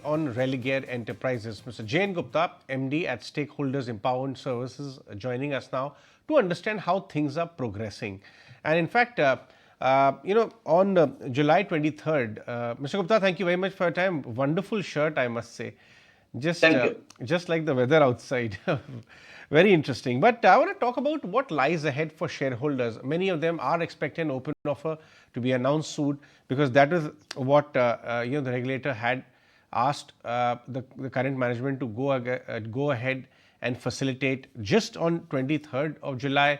on Religare Enterprises. Mr. N Gupta, MD at Stakeholders Empowerment Services, joining us now to understand how things are progressing. And in fact, on July 23rd, Mr. Gupta, thank you very much for your time. Wonderful shirt, I must say. Thank you. Just like the weather outside. Very interesting. But I want to talk about what lies ahead for shareholders. Many of them are expecting an open offer to be announced soon, because that is what the regulator had asked the current management to go ahead and facilitate. Just on 23rd of July,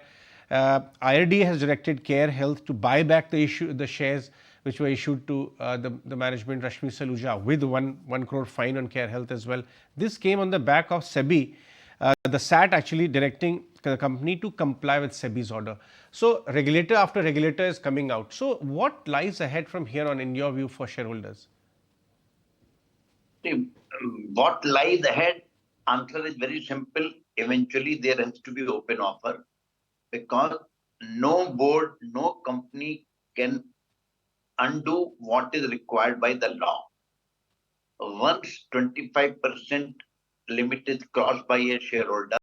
IRDA has directed Care Health to buy back the shares which were issued to the management, Rashmi Saluja, with 1 crore fine on Care Health as well. This came on the back of SEBI, the SAT actually directing the company to comply with SEBI's order. So regulator after regulator is coming out. So what lies ahead from here on, in your view, for shareholders? See, what lies ahead, answer is very simple. Eventually, there has to be open offer, because no board, no company can undo what is required by the law. Once 25% limit is crossed by a shareholder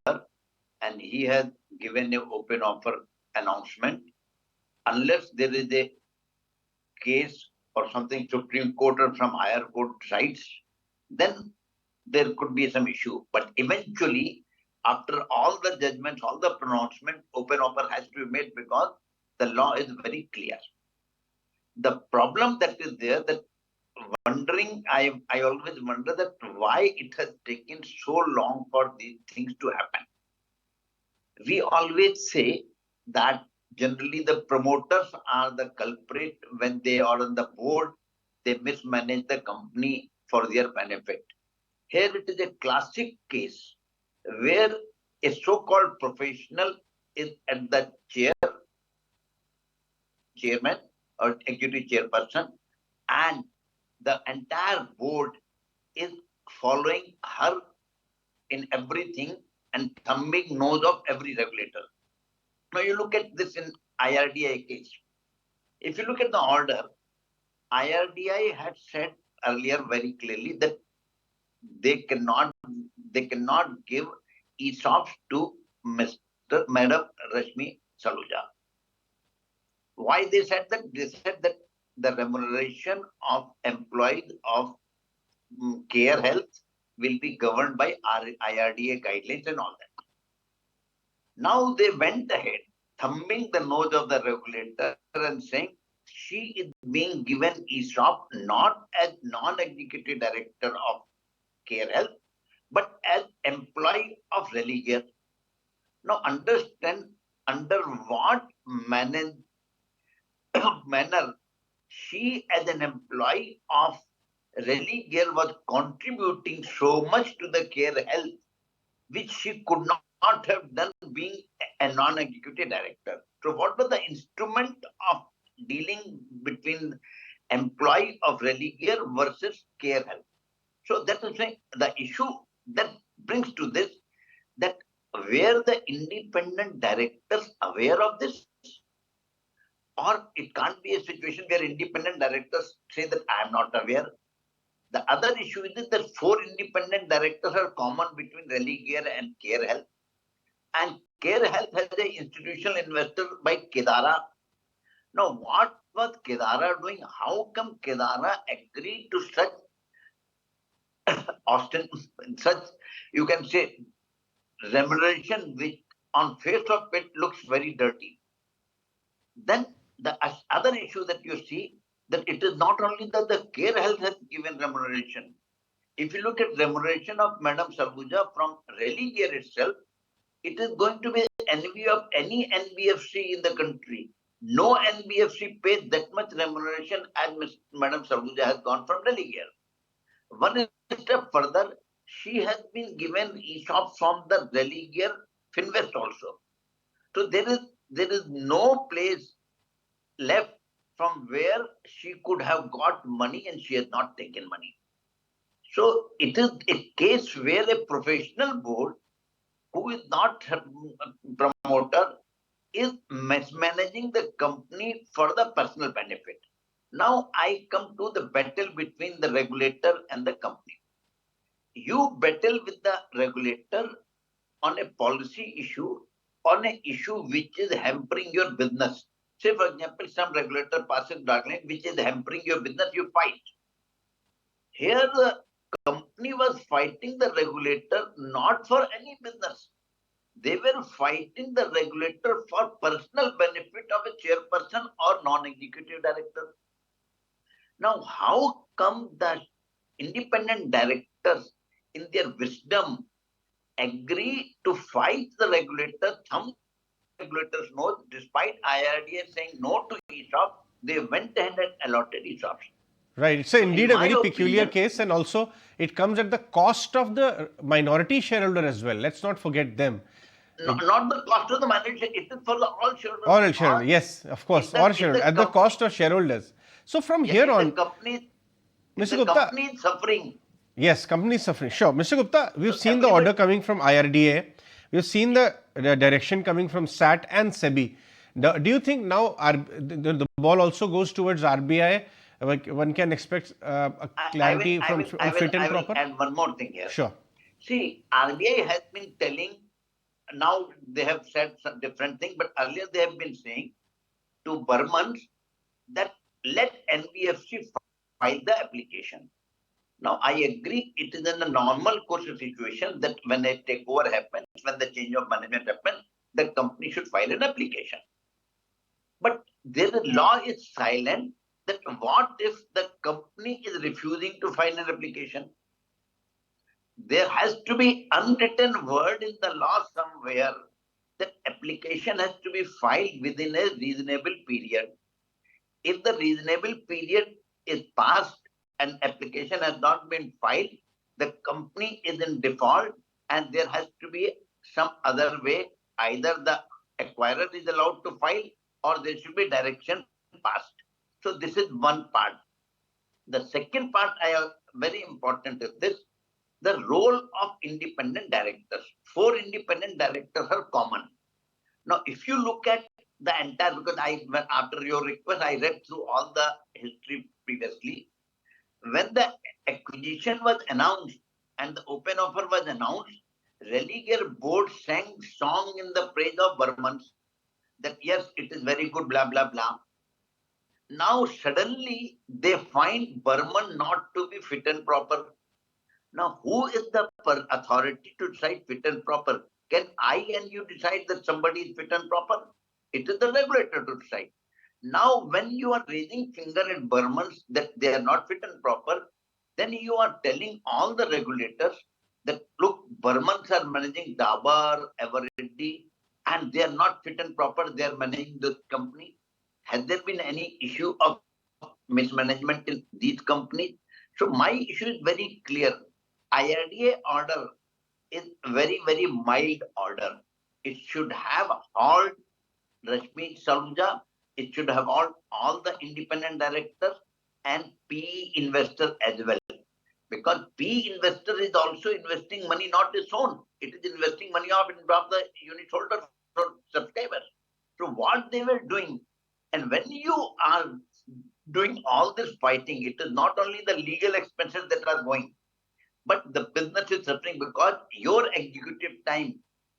and he has given an open offer announcement, unless there is a case or something Supreme Court or some higher court sides, then there could be some issue. But eventually, after all the judgments, all the pronouncement, open offer has to be made, because the law is very clear. The problem that is there, that I always wonder that why it has taken so long for these things to happen. We always say that generally the promoters are the culprit. When they are on the board, they mismanage the company for their benefit. Here it is a classic case where a so-called professional is at the chairman or executive chairperson, and the entire board is following her in everything and thumbing nose of every regulator. Now you look at this in IRDA case. If you look at the order, IRDA had said earlier very clearly that they cannot give ESOPs to Madam Rashmi Saluja. Why they said that? They said that the remuneration of employees of Care Health will be governed by IRDA guidelines and all that. Now they went ahead, thumbing the nose of the regulator and saying she is being given ESOP not as non-executive director of Care Health, but as employee of Religare. Now understand under what manner she as an employee of Religare was contributing so much to the Care Health, which she could not have done being a non-executive director. So what was the instrument of dealing between employee of Religare versus Care Health? So that is why the issue that brings to this, that were the independent directors aware of this? Or it can't be a situation where independent directors say that I am not aware. The other issue is that 4 independent directors are common between Religare and Care Health. And Care Health has an institutional investor by Kedara. Now, what was Kedara doing? How come Kedara agreed to such such, you can say, remuneration which on face of it looks very dirty? Then the other issue that you see, that it is not only that the Care Health has given remuneration. If you look at remuneration of Madam Sarguja from Religare itself, it is going to be envy of any NBFC in the country. No NBFC pays that much remuneration as Madam Sarguja has gone from Religare. One step further, she has been given ESOP from the Religare Finvest also. So there is no place left from where she could have got money and she has not taken money. So it is a case where a professional board who is not a promoter is mismanaging the company for the personal benefit. Now I come to the battle between the regulator and the company. you battle with the regulator on a policy issue, on an issue which is hampering your business. Say, for example, some regulator passes guideline which is hampering your business, you fight. Here, the company was fighting the regulator not for any business. They were fighting the regulator for personal benefit of a chairperson or non-executive director. Now, how come the independent directors, in their wisdom, agree to fight the regulator? Some regulators know, despite IRDA saying no to ESOP, they went ahead and allotted ESOPs. Right. It's indeed a very peculiar case, and also it comes at the cost of the minority shareholder as well. Let's not forget them. Not the cost of the minority, it is for the all shareholders. All shareholders, yes, of course, all shareholders, at the cost of shareholders. So from here on, Mr. Gupta, company is suffering. Yes, company is suffering. Sure. Mr. Gupta, we've seen the order coming from IRDA. We've seen the direction coming from SAT and SEBI. Do you think now the ball also goes towards RBI? One can expect a clarity from fit and proper? And one more thing here. Sure. See, RBI has been telling, now they have said some different thing, but earlier they have been saying to Burmans that let NBFC file the application. Now, I agree, it is in a normal course of situation that when a takeover happens, when the change of management happens, the company should file an application. But the law is silent that what if the company is refusing to file an application? There has to be unwritten word in the law somewhere that application has to be filed within a reasonable period. If the reasonable period is passed and application has not been filed, the company is in default and there has to be some other way. Either the acquirer is allowed to file or there should be direction passed. So this is one part. The second part, very important is this, the role of independent directors. 4 independent directors are common. Now, if you look at the entire, because after your request, I read through all the history previously. When the acquisition was announced and the open offer was announced, Religare board sang song in the praise of Burmans that yes, it is very good, blah, blah, blah. Now suddenly they find Burman not to be fit and proper. Now who is the authority to decide fit and proper? Can I and you decide that somebody is fit and proper? It is the regulator to decide. Now, when you are raising finger at Burmans that they are not fit and proper, then you are telling all the regulators that, look, Burmans are managing Dabar, Eveready, and they are not fit and proper, they are managing the company. Has there been any issue of mismanagement in these companies? So my issue is very clear. IRDA order is very, very mild order. It should have all Rashmi Saluja, it should have all the independent directors and PE investors as well. Because PE investor is also investing money, not its own. It is investing money of the unit holders or subscribers. So what they were doing, and when you are doing all this fighting, it is not only the legal expenses that are going, but the business is suffering because your executive time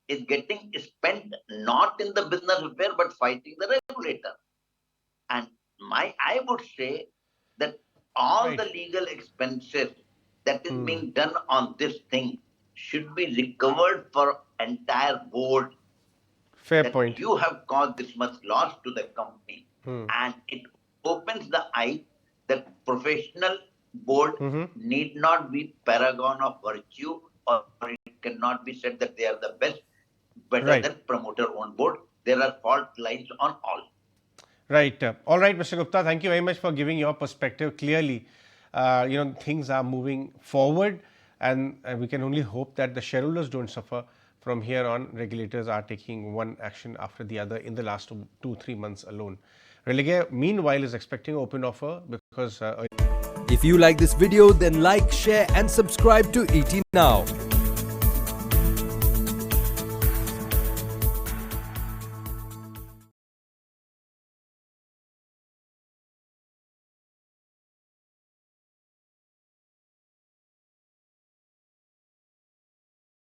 is getting spent not in the business affair, but fighting the regulator. And I would say that all the legal expenses that is being done on this thing should be recovered for entire board. Fair point. You have caused this much loss to the company, and it opens the eye that professional board need not be paragon of virtue, or it cannot be said that they are the best, better than promoter on board. There are fault lines on all. Right. All right, Mr. Gupta, thank you very much for giving your perspective. Clearly, things are moving forward, and we can only hope that the shareholders don't suffer. From here on, regulators are taking one action after the other in the last 2-3 months alone. Religare, meanwhile, is expecting open offer because... If you like this video, then like, share and subscribe to ET Now.